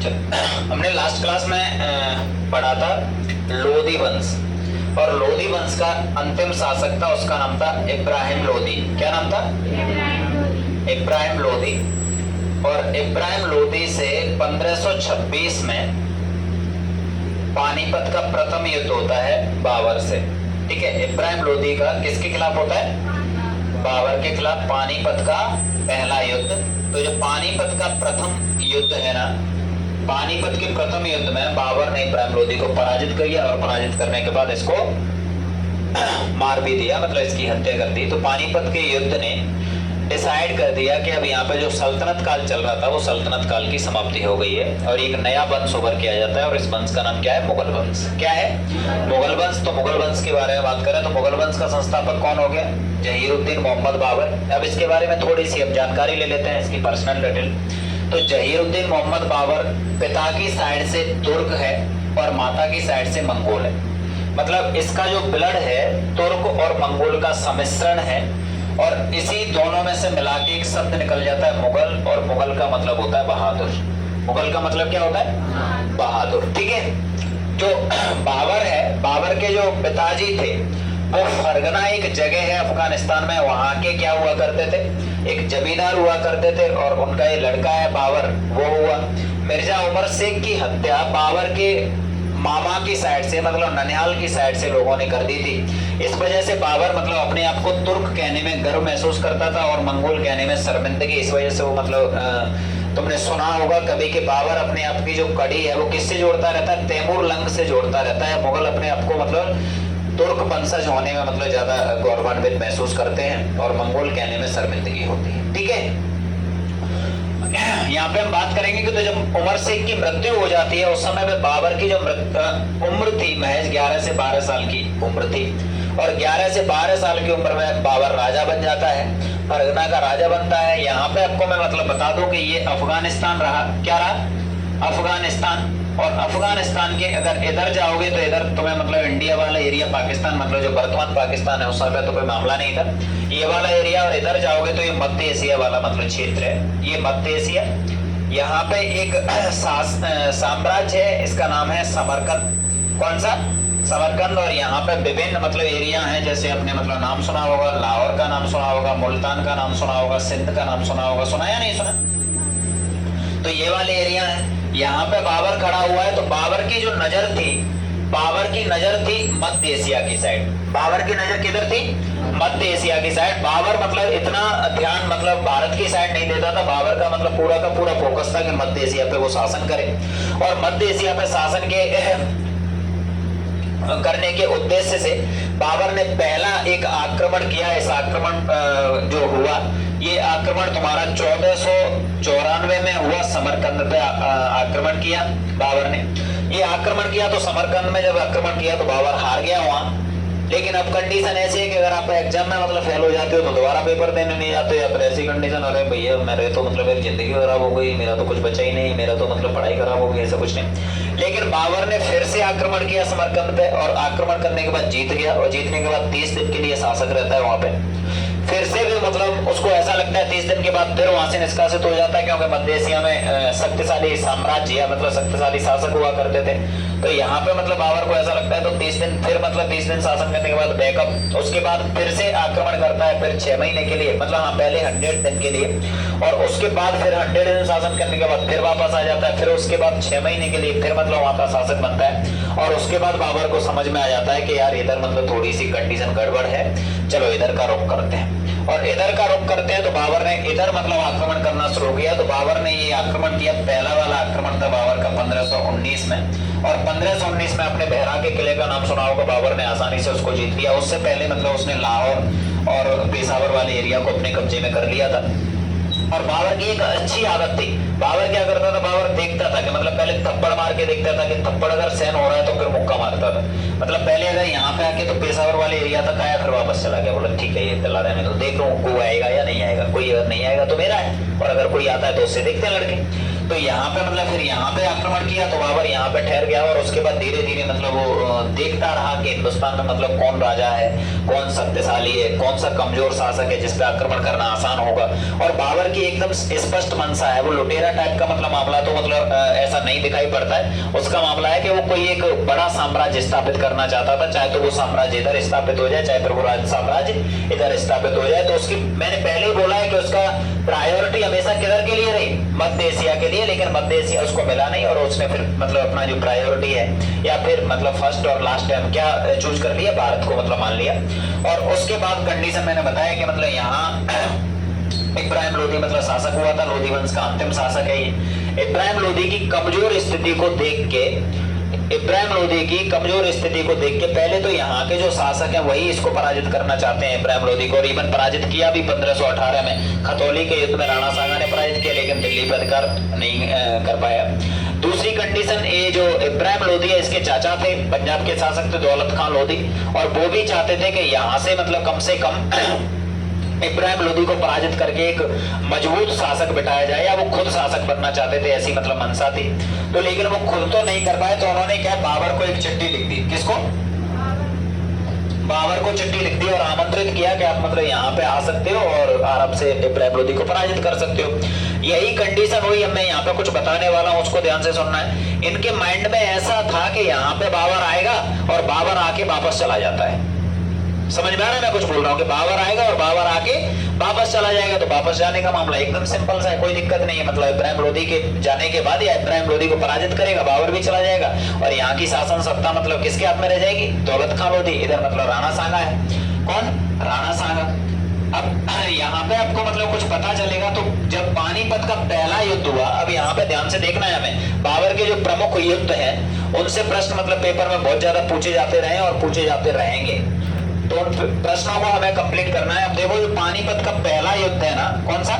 हमने last class में पढ़ा था लोदी वंश, और लोदी वंश का अंतिम शासक था, उसका नाम था इब्राहिम लोदी। क्या नाम था? इब्राहिम लोदी। और इब्राहिम लोदी से 1526 में पानीपत का प्रथम युद्ध होता है बाबर से। ठीक है, इब्राहिम लोदी का किसके खिलाफ होता है? बाबर के खिलाफ पानीपत का पहला युद्ध। तो जो पानीपत का प्रथम युद्ध है ना, पानीपत के प्रथम युद्ध में बाबर ने इब्राहिम लोदी को पराजित कर दिया, और पराजित करने के बाद इसको मार भी दिया, मतलब इसकी हत्या कर दी। तो पानीपत के युद्ध ने डिसाइड कर दिया कि अब यहाँ पे जो सल्तनत काल चल रहा था वो सल्तनत काल की समाप्ति हो गई है, और एक नया वंश उभर के आ जाता है, और इस वंश का नाम क्या है? मुगल वंश। क्या है? मुगल वंश। तो मुगल वंश के बारे में बात करें तो मुगल वंश का संस्थापक कौन हो गया? जहीरुद्दीन मोहम्मद बाबर। अब इसके बारे में थोड़ी सी अब जानकारी ले लेते हैं, इसकी पर्सनल डिटेल। तो जहीरुद्दीन मोहम्मद बाबर पिता की साइड से तुर्क है और माता की साइड से मंगोल है। मतलब इसका जो ब्लड है तुर्क और मंगोल का सम्मिश्रण है, और इसी दोनों में से मिला के एक शब्द निकल जाता है मुगल, और मुगल का मतलब होता है बहादुर। मुगल का मतलब क्या होता है? बहादुर। ठीक है, जो बाबर है, बाबर के जो पिताजी थे वो फरगना एक जगह है अफगानिस्तान में, वहां के क्या हुआ करते थे? एक जमींदार हुआ करते थे, और उनका ये लड़का है बाबर, वो हुआ। मिर्जा उमर शेख की हत्या बाबर के मामा की साइड से, मतलब ननिहाल की साइड से लोगों ने कर दी थी। इस वजह से बाबर मतलब अपने आप को तुर्क कहने में गर्व महसूस करता था और मंगोल कहने में शर्मिंदगी। इस वजह से वो मतलब तुमने सुना होगा कभी कि बाबर अपने आप की जो कड़ी है वो किससे जोड़ता रहता है? तैमूर लंग से जोड़ता रहता है। मुगल अपने आप को मतलब तुर्क वंशज होने में मतलब ज्यादा गौरवान्वित महसूस करते हैं, और मंगोल कहने में शर्मिंदगी होती है। ठीक है, यहाँ पे हम बात करेंगे कि तो जब उमर शेख की मृत्यु हो जाती है उस समय में बाबर की जो उम्र थी महज 11 से 12 साल की उम्र थी, और 11 से 12 साल की उम्र में बाबर राजा बन जाता है, फरगना का राजा बनता है। यहाँ पे आपको मैं मतलब बता दूं कि ये अफगानिस्तान रहा। क्या रहा? अफगानिस्तान। और अफगानिस्तान के अगर इधर जाओगे तो इधर तुम्हें मतलब इंडिया वाला एरिया पाकिस्तान, मतलब जो वर्तमान पाकिस्तान है उस समय तो कोई मामला नहीं था, ये वाला एरिया। और इधर जाओगे तो ये मध्य एशिया वाला मतलब क्षेत्र है, ये मध्य एशिया। यहाँ पे एक साम्राज्य है, इसका नाम है समरकंद। कौन सा? समरकंद। और यहाँ पे विभिन्न मतलब एरिया हैं, जैसे आपने मतलब नाम सुना होगा, लाहौर का नाम सुना होगा, मुल्तान का नाम सुना होगा, सिंध का नाम सुना होगा। सुना या नहीं सुना? तो ये वाले एरिया है। यहाँ पे बाबर खड़ा हुआ है, तो बाबर की जो नजर थी, बाबर की नजर थी मध्य एशिया की साइड। बाबर की नजर किधर थी? मध्य एशिया की साइड। बाबर मतलब इतना ध्यान मतलब भारत की साइड नहीं देता था। बाबर का मतलब पूरा का पूरा फोकस था कि मध्य एशिया पे वो शासन करे, और मध्य एशिया पे शासन के करने के उद्देश्य से बाबर ने पहला एक आक्रमण किया। इस आक्रमण जो हुआ, ये आक्रमण तुम्हारा 1494 में हुआ। समरकंद पे आक्रमण किया बाबर ने। ये आक्रमण किया तो समरकंद में जब आक्रमण किया तो बाबर हार गया वहां। लेकिन अब कंडीशन ऐसी है कि अगर आप एग्जाम में मतलब फेल हो जाते हो तो दोबारा पेपर देने नहीं जाते, या फिर ऐसी कंडीशन, अरे भैया मेरे तो मतलब मेरी जिंदगी खराब हो गई, मेरा तो कुछ बचा ही नहीं, मेरा तो मतलब पढ़ाई खराब हो गई, ऐसा कुछ नहीं। लेकिन बाबर ने फिर से आक्रमण किया समरकंद पे, और आक्रमण करने के बाद जीत गया, और जीतने के बाद 30 दिन के लिए शासक रहता है वहां पे। फिर से भी मतलब उसको ऐसा लगता है 30 दिन के बाद फिर वहां से निष्कासित हो जाता है, क्योंकि मध्य एशिया में शक्तिशाली साम्राज्य या मतलब शक्तिशाली शासक हुआ करते थे। तो यहाँ पे मतलब बाबर को ऐसा लगता है, तो 30 दिन फिर मतलब 30 दिन शासन करने के बाद बैकअप, उसके बाद फिर से आक्रमण करता है, फिर 6 महीने के लिए, मतलब हाँ पहले 100 दिन के लिए, और उसके बाद फिर 100 दिन शासन करने के बाद फिर वापस आ जाता है, फिर उसके बाद 6 महीने के लिए फिर मतलब वहां का शासक बनता है। और उसके बाद बाबर को समझ में आ जाता है कि यार इधर मतलब थोड़ी सी कंडीशन गड़बड़ है, चलो इधर का रुख करते हैं। और इधर का रुख करते हैं तो बाबर ने इधर मतलब आक्रमण करना शुरू किया। तो बाबर ने ये आक्रमण किया, पहला वाला आक्रमण था बाबर का 1519 में, और 1519 में अपने बहरा के किले का नाम सुना होगा, बाबर ने आसानी से उसको जीत लिया। उससे पहले मतलब उसने लाहौर और पेशावर वाले एरिया को अपने कब्जे में कर लिया था। और बाबर की एक अच्छी आदत थी, बाबर क्या करता था, बाबर देखता था कि मतलब पहले थप्पड़ मार के देखता था कि थप्पड़ अगर सहन हो रहा है तो फिर मुक्का मारता था। मतलब पहले अगर यहाँ पे आके तो पेशावर वाले एरिया तक आया, फिर वापस चला गया, बोला ठीक है ये चला रहने तो देख लो कोई आएगा या नहीं आएगा, कोई अगर नहीं आएगा तो मेरा है, और अगर कोई आता है तो उससे देखते हैं लड़के। तो यहाँ पे मतलब फिर यहाँ पे आक्रमण किया तो बाबर यहाँ पे ठहर गया और उसके बाद धीरे धीरे मतलब वो देखता रहा कि हिंदुस्तान में मतलब कौन राजा है, कौन शक्तिशाली है, कौन सा कमजोर शासक है जिस पे आक्रमण करना आसान होगा। और बाबर की एकदम स्पष्ट मंशा है, वो लुटेरा टाइप का मतलब मामला तो मतलब ऐसा नहीं दिखाई पड़ता है। उसका मामला है कि वो कोई एक बड़ा साम्राज्य स्थापित करना चाहता था, चाहे तो वो साम्राज्य इधर स्थापित हो जाए, चाहे फिर वो साम्राज्य इधर स्थापित हो जाए। तो उसकी मैंने पहले ही बोला है कि उसका प्रायोरिटी हमेशा किधर के लिए रही, मध्य एशिया के लिए, लेकिन मध्य एशिया उसको मिला नहीं और उसने फिर मतलब अपना जो प्रायोरिटी है या फिर मतलब फर्स्ट और लास्ट टाइम क्या चूज कर लिया, भारत को मतलब मान लिया। और उसके बाद कंडीशन मैंने बताया कि मतलब यहाँ इब्राहिम लोदी मतलब शासक हुआ था, लोदी वंश का अंतिम शासक है ये। इब्राहिम लोदी की कमजोर स्थिति को देख के, इब्राहिम लोदी की कमजोर स्थिति को देख के पहले तो यहाँ के जो शासक हैं वही इसको पराजित करना चाहते हैं इब्राहिम लोदी को, और इवन पराजित किया भी 1518 में खतौली के युद्ध में राणा सांगा ने पराजित किया, लेकिन दिल्ली पर अधिकार नहीं कर पाया। दूसरी कंडीशन, ये जो इब्राहिम लोदी है इसके चाचा थे, पंजाब के शासक थे दौलत खान लोदी, और वो भी चाहते थे कि यहाँ से मतलब कम से कम इब्राहिम लोदी को पराजित करके एक मजबूत शासक बिठाया जाए, या वो खुद शासक बनना चाहते थे, ऐसी मतलब मंशा थी। तो लेकिन वो खुद तो नहीं कर पाए, तो उन्होंने क्या बाबर को एक चिट्ठी लिख दी। किसको? बाबर को चिट्ठी लिख दी और आमंत्रित किया कि आप मतलब यहाँ पे आ सकते हो और आराम से इब्राहिम लोदी को पराजित कर सकते हो। यही कंडीशन हुई। अब मैं यहाँ पे कुछ बताने वाला हूँ, उसको ध्यान से सुनना है। इनके माइंड में ऐसा था कि यहाँ पे बाबर आएगा और बाबर आके वापस चला जाता है। समझ में आ रहा है मैं कुछ बोल रहा हूँ कि बाबर आएगा और बाबर आके वापस चला जाएगा। तो वापस जाने का मामला एकदम सिंपल सा है, कोई दिक्कत नहीं है। मतलब इब्राहिम लोदी के जाने के बाद या इब्राहिम लोदी को पराजित करेगा, बाबर भी चला जाएगा और यहाँ की शासन सत्ता मतलब किसके हाथ में रह जाएगी? दौलत खान लोदी। इधर मतलब राणा सांगा है। कौन? राणा सांगा। अब यहाँ पे आपको मतलब कुछ पता चलेगा। तो जब पानीपत का पहला युद्ध हुआ, अब यहाँ पे ध्यान से देखना है हमें, बाबर के जो प्रमुख युद्ध है उनसे प्रश्न मतलब पेपर में बहुत ज्यादा पूछे जाते रहे और पूछे जाते रहेंगे, तो उन प्रश्नों को हमें कंप्लीट करना है। अब देखो जो पानीपत का पहला युद्ध है ना, कौन सा?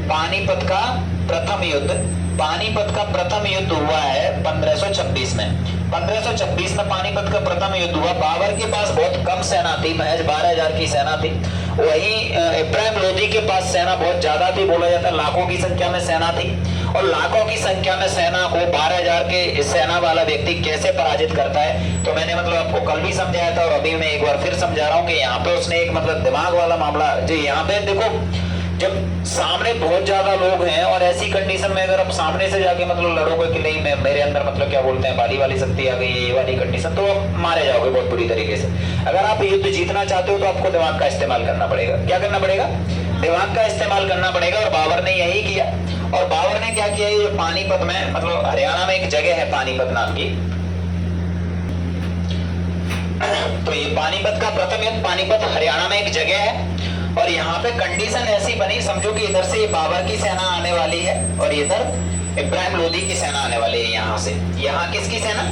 पानीपत का प्रथम युद्ध। पानीपत का प्रथम युद्ध हुआ है 1526 में। 1526 में पानीपत का प्रथम युद्ध हुआ। बाबर के पास बहुत कम सेना थी, महज 12,000 की सेना थी। वहीं इब्राहिम लोदी के पास सेना बहुत ज्यादा थी, बोला जाता है लाखों की संख्या में सेना थी। और लाखों की संख्या में सेना को 12,000 के सेना वाला व्यक्ति कैसे पराजित करता है, तो मैंने मतलब आपको कल भी समझाया था और अभी मैं एक बार फिर समझा रहा हूँ कि यहाँ पे उसने एक मतलब दिमाग वाला मामला जो यहाँ पे देखो, जब सामने बहुत ज्यादा लोग हैं और ऐसी कंडीशन में अगर आप सामने से जाके मतलब लड़ोगे कि नहीं, मैं मेरे अंदर मतलब क्या बोलते हैं बाली वाली शक्ति आ गई है, ये वाली कंडीशन, तो आप मारे जाओगे बहुत बुरी तरीके से। अगर आप युद्ध जीतना चाहते हो तो आपको दिमाग का इस्तेमाल करना पड़ेगा। क्या करना पड़ेगा? दिमाग का इस्तेमाल करना पड़ेगा। और बाबर ने यही किया। और बाबर ने क्या किया, ये पानीपत में मतलब हरियाणा में एक जगह है पानीपत नाम की, तो ये पानीपत का प्रथम युद्ध पानीपत हरियाणा में एक जगह है। और यहाँ पे कंडीशन ऐसी बनी, समझो कि इधर से बाबर की सेना आने वाली है और इधर इब्राहिम लोदी की सेना आने वाली है। यहाँ से, यहाँ किसकी सेना?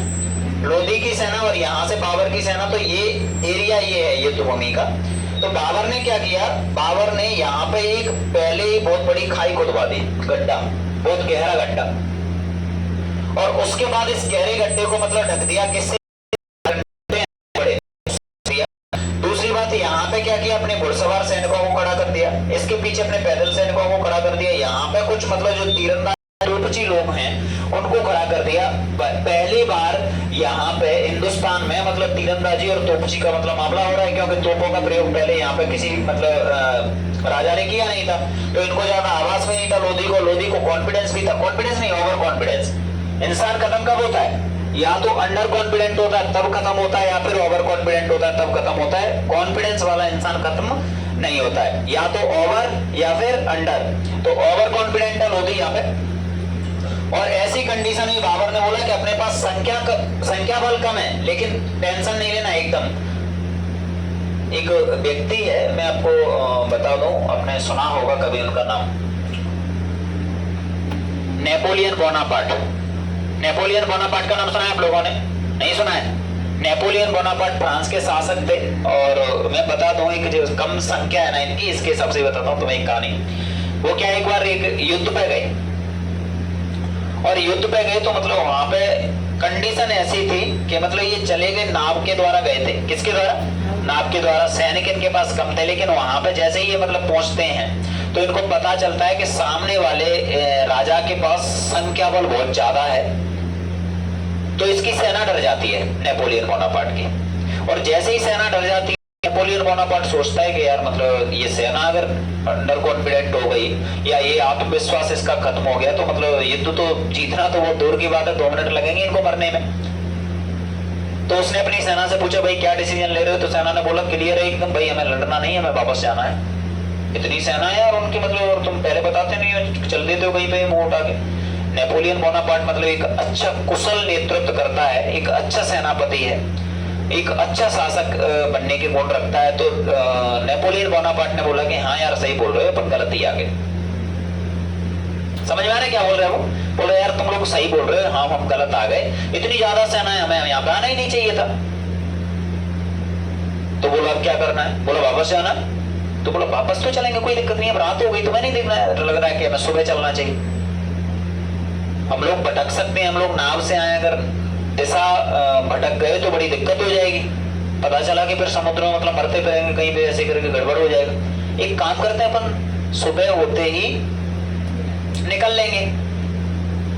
लोदी की सेना, और यहाँ से बाबर की सेना। तो ये एरिया ये है युद्ध भूमि का। तो बाबर ने क्या किया, बाबर ने यहाँ पे एक पहले ही बहुत बड़ी खाई खुदवा दी, गड्ढा, बहुत गहरा गड्ढा, और उसके बाद इस गहरे गड्ढे को मतलब ढक दिया किससे? यहाँ पे क्या किया, अपने घुड़सवार सैनिकों को खड़ा कर दिया, इसके पीछे अपने पैदल सैनिकों को खड़ा कर दिया, यहाँ पे कुछ मतलब जो तीरंदाज तोपची लोग हैं उनको खड़ा कर दिया। पहली बार यहाँ पे हिंदुस्तान में मतलब तीरंदाजी और तोपची का मतलब मामला हो रहा है, क्योंकि तोपों का प्रयोग पहले यहाँ पे किसी मतलब राजा ने किया नहीं था, तो इनको ज्यादा आवाज भी नहीं था। लोदी को कॉन्फिडेंस भी था, कॉन्फिडेंस नहीं, ओवर कॉन्फिडेंस। इंसान खत्म कब होता है? या तो अंडर कॉन्फिडेंट होता है तब खत्म होता है, या फिर ओवर कॉन्फिडेंट होता है तब खत्म होता है। कॉन्फिडेंस वाला इंसान खत्म नहीं होता है, या तो ओवर या फिर अंडर। तो ओवर कॉन्फिडेंट है लोधी यहाँ पे। और ऐसी कंडीशन में बाबर ने बोला कि अपने पास संख्या बल कम है, लेकिन टेंशन नहीं लेना एकदम। एक व्यक्ति है, मैं आपको बता दूं, आपने सुना होगा कभी उनका नाम, नेपोलियन बोनापार्ट। नेपोलियन बोनापार्ट का नाम सुना है आप लोगों ने? नहीं सुना है? नेपोलियन बोनापार्ट फ्रांस के शासक थे। और मैं बता दूं एक जो कम संख्या है ना इनकी, इसके हिसाब से बताता हूं तुम्हें एक कहानी। वो क्या, एक बार एक युद्ध पे गए, और युद्ध पे गए तो मतलब वहां पे कंडीशन ऐसी थी कि मतलब ये चले गए, नाव के द्वारा गए थे। किसके द्वारा? नाव के द्वारा। सैनिक इनके पास कम थे, लेकिन वहां पे जैसे ही ये मतलब पहुंचते हैं तो इनको पता चलता है कि सामने वाले राजा के पास संख्या बल बहुत ज्यादा है, तो इसकी सेना डर जाती है नेपोलियन बोनापार्ट की। और जैसे ही सेना डर जाती है, नेपोलियन बोनापार्ट सोचता है कि यार मतलब ये सेना अगर अंडर कॉन्फिडेंट हो गई या ये आत्मविश्वास इसका खत्म हो गया तो मतलब युद्ध तो जीतना तो वो दूर की बात है, 2 मिनट लगेंगे इनको मरने में। तो उसने अपनी सेना से पूछा भाई क्या डिसीजन ले रहे हो? तो सेना ने बोला क्लियर है एकदम भाई, हमें लड़ना नहीं है, हमें वापस जाना है। इतनी सेना है और उनकी मतलब, और तुम पहले बताते नहीं हो, चल देते हो कहीं पे मुंह उठा के। नेपोलियन बोनापार्ट मतलब एक अच्छा कुशल नेतृत्व करता है, एक अच्छा सेनापति है, एक अच्छा शासक बनने के गुण रखता है। तो नेपोलियन बोनापार्ट ने बोला कि हाँ यार सही बोल रहे हो, पर गलत ही आगे। समझ में आ रहा है क्या बोल रहे हो? बोले यार तुम लोग सही बोल रहे हो, हाँ हम गलत आ गए, इतनी ज्यादा सेना है, हमें यहाँ पे आना ही नहीं चाहिए था। तो बोला अब क्या करना है? बोला वापस जाना। तो बोला वापस तो चलेंगे, कोई दिक्कत नहीं है, रात हो गई, तुम्हें नहीं देखना है, लग रहा है कि हमें सुबह चलना चाहिए। हम लोग भटक सकते हैं, हम लोग नाव से आए, अगर दिशा भटक गए तो बड़ी दिक्कत हो जाएगी, पता चला कि फिर समुद्र में मतलब मरते फिरेंगे कहीं पे, ऐसे करके गड़बड़ हो जाएगा। एक काम करते हैं अपन सुबह होते ही निकल लेंगे।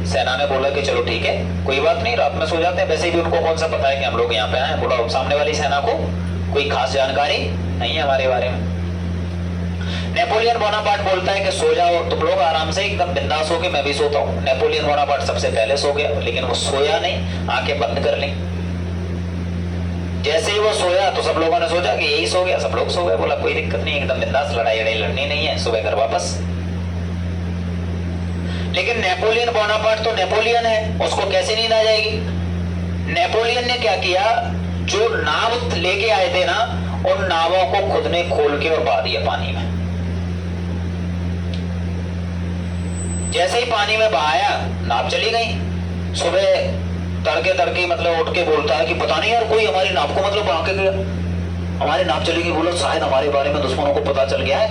सेना ने बोला कि चलो ठीक है कोई बात नहीं, रात में सो जाते हैं, वैसे भी उनको कौन सा पता है कि हम लोग यहाँ पे आए। बोला सामने वाली सेना को कोई खास जानकारी नहीं है हमारे बारे में। नेपोलियन बोनापार्ट बोलता है कि सो जाओ तुम लोग आराम से, एकदम बिंदास हो के, मैं भी सोता हूँ। नेपोलियन बोनापार्ट सबसे पहले सो गया, लेकिन वो सोया नहीं, आंखें बंद कर ली। जैसे ही वो सोया तो सब लोगों ने सोचा कि यही सो गया, सब लोग सो गए। बोला कोई दिक्कत नहीं, एकदम बिंदास, लड़ाई लड़नी नहीं है, सुबह घर वापस। लेकिन नेपोलियन बोनापार्ट तो नेपोलियन है, उसको कैसे नींद आ जाएगी? नेपोलियन ने क्या किया, जो नाव लेके आए थे ना, उन नावों को खुद ने खोल के और बहा दिया पानी में। जैसे ही पानी में बहाया, नाव चली गई। सुबह तड़के मतलब उठ के बोलता है कि पता नहीं यार कोई हमारी नाव को मतलब बहा के गया, हमारी नाव चली गई। बोलो शायद हमारे बारे में दुश्मनों को पता चल गया है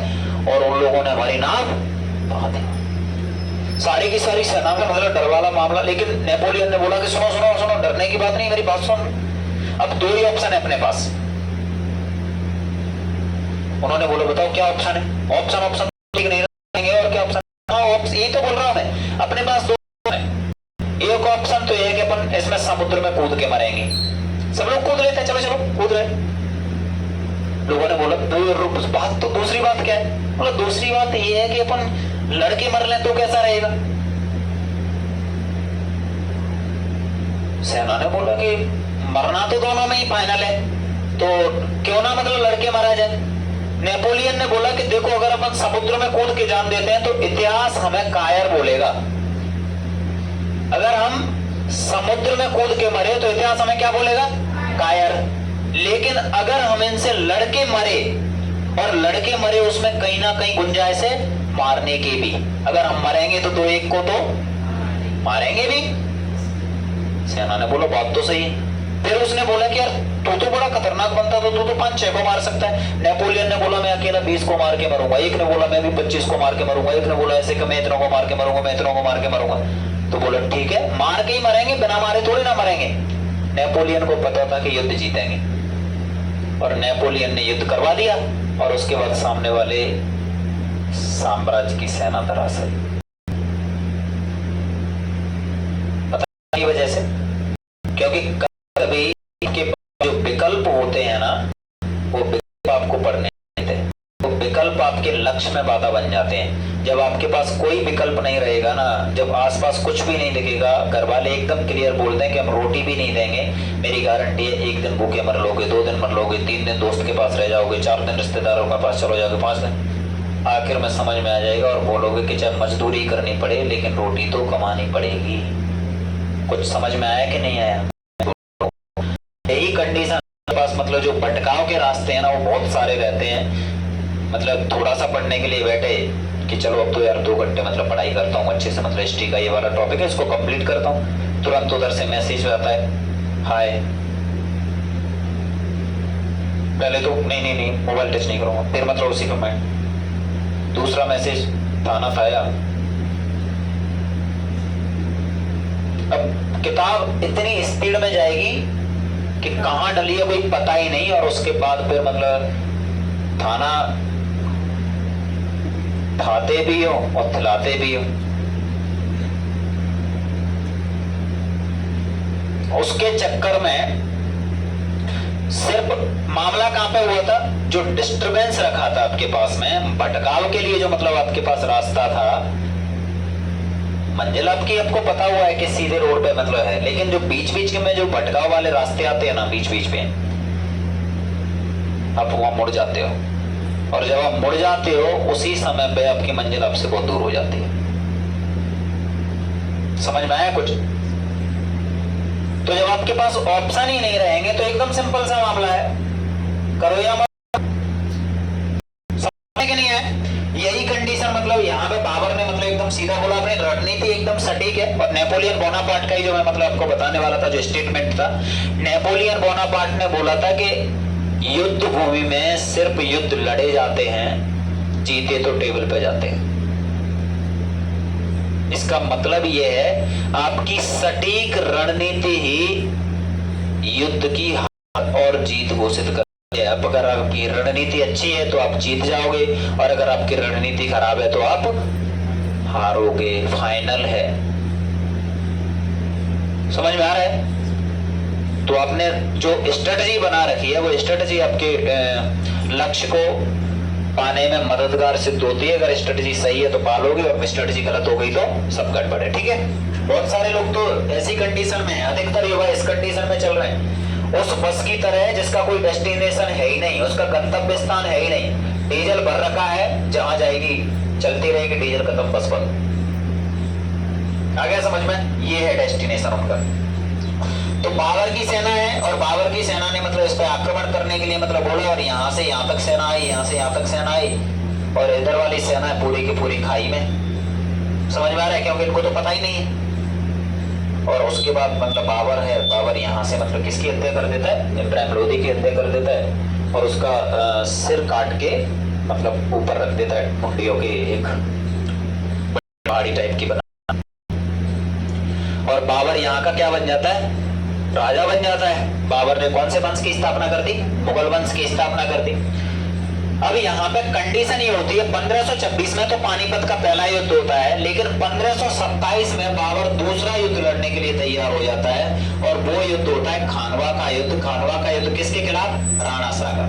और उन लोगों ने हमारी नाव बहा दी। सारी की सारी सेना में मतलब डर वाला मामला। लेकिन नेपोलियन ने बोला कि सुनो सुनो सुनो, डरने की बात नहीं, मेरी बात सुन। अब 2 ही ऑप्शन है अपने पास। उन्होंने बोला बताओ क्या ऑप्शन है? ऑप्शन ठीक नहीं रहेंगे, और क्या ऑप्शन? हाँ यही तो बोल रहा हूं मैं, अपने पास 2 है। एक ऑप्शन तो ये है कि अपन इसमें समुद्र में कूद के मरेंगे। सब लोग कूद लेते हैं, चलो चलो कूद रहे। लोगों ने बोला बात तो दूसरी बात क्या है? बोला दूसरी बात ये है कि अपन लड़के मर लें तो कैसा रहेगा? सेना ने बोला कि मरना तो दोनों में ही फाइनल है, तो क्यों ना मतलब लड़के मारा जाए। नेपोलियन ने बोला कि देखो अगर अपन समुद्र में कूद के जान देते हैं तो इतिहास हमें कायर बोलेगा, अगर हम समुद्र में कूद के मरे तो इतिहास हमें क्या बोलेगा? कायर। लेकिन अगर हम इनसे लड़के मरे, और लड़के मरे उसमें कहीं ना कहीं गुंजाइश है मारने की भी, अगर हम मरेंगे तो 2-1 को तो मारेंगे भी। सेना ने बोला बात तो सही है। फिर उसने बोला कि यार तू तो बड़ा खतरनाक बनता, तो तू तो 5-6 को मार सकता है। नेपोलियन ने बोला मैं अकेला 20 को मार के मरूंगा। एक ने बोला मैं भी 25 को मार के मरूंगा। एक ने बोला ऐसे कि मैं इतनों को मार के मरूंगा, मैं इतनों को मार के मरूंगा। तो बोला ठीक है, मार के ही मरेंगे, बिना मारे थोड़ी ना मरेंगे। नेपोलियन को पता था कि युद्ध जीतेंगे, और नेपोलियन ने युद्ध करवा दिया। और उसके बाद सामने वाले साम्राज्य की सेना धराशायी, पता की वजह से, क्योंकि कभी के जो विकल्प होते हैं ना, वो विकल्प आपको पढ़ने देते हैं, वो विकल्प आपके लक्ष्य में बाधा बन जाते हैं। जब आपके पास कोई विकल्प नहीं रहेगा ना, जब आसपास कुछ भी नहीं दिखेगा, घर वाले एकदम क्लियर बोलते हैं कि हम रोटी भी नहीं देंगे, मेरी गारंटी है 1 दिन भूखे मर लोगे, 2 दिन मर लोगे, 3 दिन दोस्त के पास रह जाओगे, 4 दिन रिश्तेदारों के पास चलो जाओगे, 5 दिन, आखिर में समझ में आ जाएगा और बोलोगे कि चाहे मजदूरी करनी पड़े लेकिन रोटी तो कमानी पड़ेगी। कुछ समझ में आया कि नहीं आया? यही कंडीशन पास मतलब जो भटकाव के रास्ते हैं ना, वो बहुत सारे रहते हैं। मतलब थोड़ा सा पढ़ने के लिए बैठे कि चलो अब तो यार 2 घंटे मतलब पढ़ाई करता हूँ अच्छे से, मतलब हिस्ट्री का ये वाला टॉपिक है, इसको कंप्लीट करता हूँ। तुरंत उधर से मैसेज आता है हाय, पहले तो नहीं मोबाइल टच नहीं करूंगा, फिर मतलब उसी पे मैं दूसरा मैसेज थाना थाया। अब किताब इतनी स्पीड में जाएगी कि कहां डली है कोई पता ही नहीं, और उसके बाद फिर मतलब थाना खाते भी हो और खिलाते भी हो। उसके चक्कर में सिर्फ मामला कहां पे हुआ था, जो डिस्टरबेंस रखा था आपके पास में, भटकाव के लिए जो मतलब आपके पास रास्ता था, मंजिल आपकी आपको पता हुआ है कि सीधे रोड पे मतलब है, लेकिन जो बीच बीच में जो भटकाव वाले रास्ते आते हैं ना बीच बीच में, आप वहां मुड़ जाते हो, और जब आप मुड़ जाते हो उसी समय पे आपकी मंजिल आपसे बहुत दूर हो जाती है। समझ में आया कुछ? तो जब आपके पास ऑप्शन ही नहीं रहेंगे तो एकदम सिंपल सा मामला है, करो या मत। समझ नहीं है? यही कंडीशन मतलब यहाँ पे बाबर ने मतलब एकदम सीधा बोला, अपनी रणनीति एकदम सटीक है। और नेपोलियन बोनापार्ट का ही जो मैं मतलब आपको बताने वाला था, जो स्टेटमेंट था, नेपोलियन बोनापार्ट ने बोला था कि युद्ध भूमि में सिर्फ युद्ध लड़े जाते हैं, जीते तो टेबल पे जाते हैं। इसका मतलब यह है आपकी सटीक रणनीति ही युद्ध की हार और जीत घोषित करती है। अब अगर आपकी रणनीति अच्छी है तो आप जीत जाओगे, और अगर आपकी रणनीति खराब है तो आप हारोगे। फाइनल है। समझ में आ रहा है? तो आपने जो स्ट्रेटजी बना रखी है वो स्ट्रेटजी आपके लक्ष्य को पाने में मददगार सिद्ध होती है। अगर स्ट्रेटजी सही है तो पालोगे, और स्ट्रेटजी गलत हो गई तो सब गड़बड़ है। ठीक है? बहुत सारे लोग तो ऐसी कंडीशन में है, अधिकतर युवा इस कंडीशन में चल रहे हैं, उस बस की तरह जिसका कोई डेस्टिनेशन है ही नहीं, उसका गंतव्य स्थान है ही नहीं, डीजल भर रखा है, जहां जाएगी चलती रहेगी, डीजल खत्म, बस बंद। आ गया समझ में? ये है डेस्टिनेशन उनका। तो बाबर की सेना है, और बाबर की सेना ने मतलब इस पर आक्रमण करने के लिए मतलब बोला, और यहाँ से यहाँ तक सेना आई, यहाँ से यहाँ तक सेना आई, और इधर वाली सेना है पूरी की पूरी खाई में। समझ में आ रहा है? क्योंकि इनको तो पता ही नहीं है। और उसके बाद मतलब बाबर है, बाबर यहाँ से मतलब किसकी हत्या कर देता है? इब्राहिम लोदी की हत्या कर देता है, और उसका सिर काट के मतलब ऊपर रख देता है, मुंडियों के एक पहाड़ी टाइप की बना। और बाबर यहाँ का क्या बन जाता है? राजा बन जाता है। बाबर ने कौन से वंश की स्थापना कर दी? मुगल वंश की स्थापना कर दी। अब यहाँ पे कंडीशन ये होती है, 1526 में तो पानीपत का पहला युद्ध होता है, लेकिन 1527 में बाबर दूसरा युद्ध लड़ने के लिए तैयार हो जाता है, और वो युद्ध होता है खानवा का युद्ध। खानवा का युद्ध किसके खिलाफ? राणा सांगा।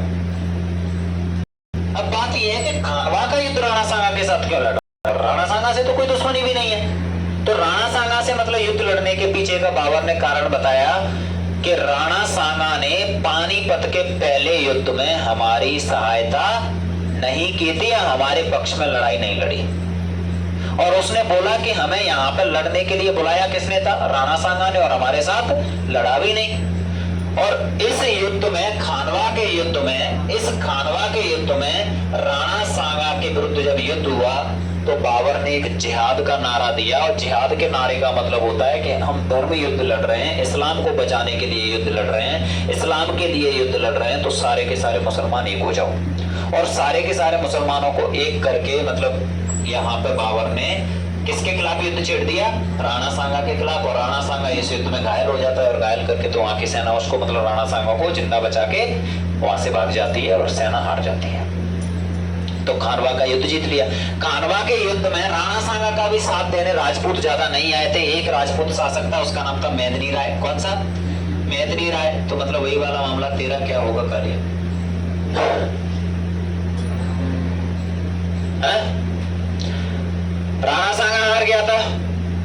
अब बात यह है कि खानवा का युद्ध राणा सांगा के साथ क्यों लड़ा? राणा सांगा से तो कोई दुश्मनी भी नहीं है। तो राणा सांगा से मतलब युद्ध लड़ने के पीछे का बाबर ने कारण बताया कि राणा सांगा ने पानीपत के पहले युद्ध में हमारी सहायता नहीं की थी, या हमारे पक्ष में लड़ाई नहीं लड़ी। और उसने बोला कि हमें यहाँ पर लड़ने के लिए बुलाया किसने था? राणा सांगा ने, और हमारे साथ लड़ा भी नहीं। और इस युद्ध में, खानवा के युद्ध में, इस खानवा के युद्ध में राणा सांगा के विरुद्ध जब युद्ध हुआ तो बाबर ने एक जिहाद का नारा दिया। और जिहाद के नारे का मतलब होता है कि हम धर्म युद्ध लड़ रहे हैं, इस्लाम को बचाने के लिए युद्ध लड़ रहे हैं, इस्लाम के लिए युद्ध लड़ रहे हैं, तो सारे के सारे मुसलमान एक हो जाओ। और सारे के सारे मुसलमानों को एक करके मतलब यहाँ पे बाबर ने किसके खिलाफ युद्ध छेड़ दिया? राणा सांगा के खिलाफ। और राणा सांगा इस युद्ध में घायल हो जाता है, और घायल करके तो वहां की सेना उसको मतलब राणा सांगा को जिंदा बचा के वहां से भाग जाती है, और सेना हार जाती है। तो खानवा का युद्ध जीत लिया। खानवा के युद्ध में राणा सांगा का भी साथ देने राजपूत ज्यादा नहीं आए थे। एक राजपूत शासक था, उसका नाम था मेदिनी राय। कौन सा? मेदिनी राय। तो मतलब वही वाला मामला, तेरा क्या होगा कार्य? राणा सांगा हार गया था।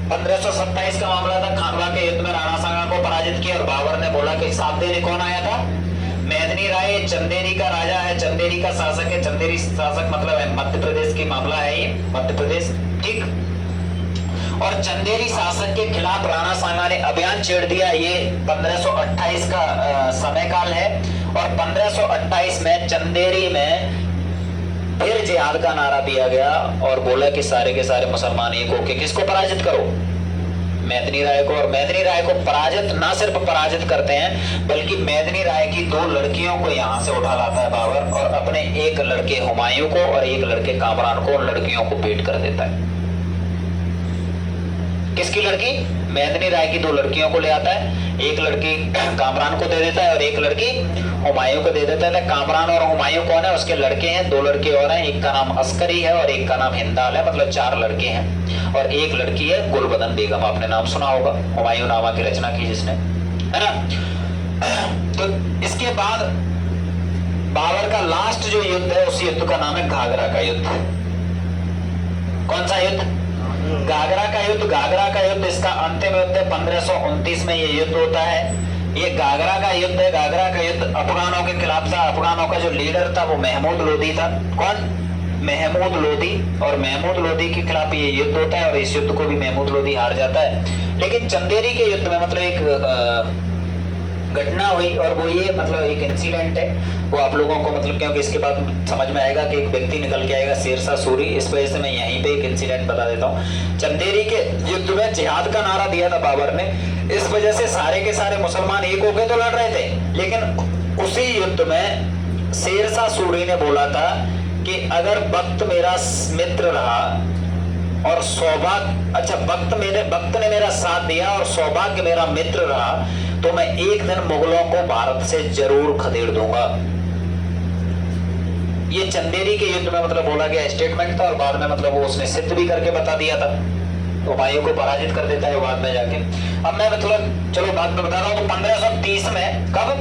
1527 का मामला था। खानवा के युद्ध में राणा सांगा को पराजित किया, और बाबर ने बोला कि साथ देने कौन आया था? मेदिनी राय। चंदेरी का राजा है, चंदेरी का शासक है। चंदेरी शासक मतलब है मध्य प्रदेश की मामला है ये, मध्य प्रदेश। ठीक। और चंदेरी शासक के खिलाफ राणा सांगा ने अभियान छेड़ दिया। ये 1528 का समय काल है। और 1528 में चंदेरी में फिर जिहाद का नारा दिया गया, और बोला कि सारे के सारे मुसलमान एक होके किसको पराजित करो? मेदिनी राय को। और मेदिनी राय को पराजित, ना सिर्फ पराजित करते हैं, बल्कि मेदिनी राय की 2 लड़कियों को यहाँ से उठा लाता है बाबर, और अपने एक लड़के हुमायूं को और एक लड़के कामरान को, उन लड़कियों को भेंट कर देता है। किसकी लड़की? मेदिनी राय की 2 लड़कियों को ले आता है, एक लड़की कामरान को दे देता है और एक लड़की हुमायूं को दे देता है। कामरान और हुमायूं कौन है? उसके लड़के हैं, 2 लड़के और हैं, एक का नाम अस्करी है और एक का नाम हिंदाल है, मतलब 4 लड़के हैं। और एक लड़की है गुलबदन बेगम, आपने नाम सुना होगा, हुमायूं नामा की रचना की जिसने, है ना। तो इसके बाद बाबर का लास्ट जो युद्ध है उस युद्ध का नाम है घाघरा का युद्ध। कौन सा युद्ध? घाघरा का युद्ध। घाघरा का युद्ध इसका अंतिम युद्ध है, 1529 में ये युद्ध होता है। ये घाघरा का युद्ध है। घाघरा का युद्ध अफगानों के खिलाफ था। अफगानों का जो लीडर था वो महमूद लोदी था। कौन? महमूद लोदी। और महमूद लोदी के खिलाफ ये युद्ध होता है और इस युद्ध को भी महमूद लोदी हार जाता है। लेकिन चंदेरी के युद्ध में मतलब एक घटना हुई और वो ये मतलब एक इंसिडेंट है, वो आप लोगों को मतलब क्योंकि इसके बाद समझ में आएगा कि एक व्यक्ति निकल के आएगा शेरशाह सूरी, इस वजह से मैं यहीं पे एक इंसिडेंट बता देता हूँ। चंदेरी के युद्ध में जिहाद का नारा दिया था बाबर ने, इस वजह से सारे के सारे मुसलमान एक होकर तो लड़ रहे थे। लेकिन उसी युद्ध में शेरशाह सूरी ने बोला था कि अगर वक्त मेरा मित्र रहा और सौभाग्य, अच्छा वक्त ने मेरा साथ दिया और सौभाग्य मेरा मित्र रहा तो मैं एक दिन मुगलों को भारत से जरूर खदेड़ दूंगा। ये चंदेरी के युद्ध में मतलब बोला गया स्टेटमेंट था और बाद में मतलब वो उसने सिद्ध भी करके बता दिया था। तो हुमायूं को पराजित कर देता है बाद में जाके। अब मैं मतलब चलो बात में बता रहा हूँ। तो 1530 में, कब?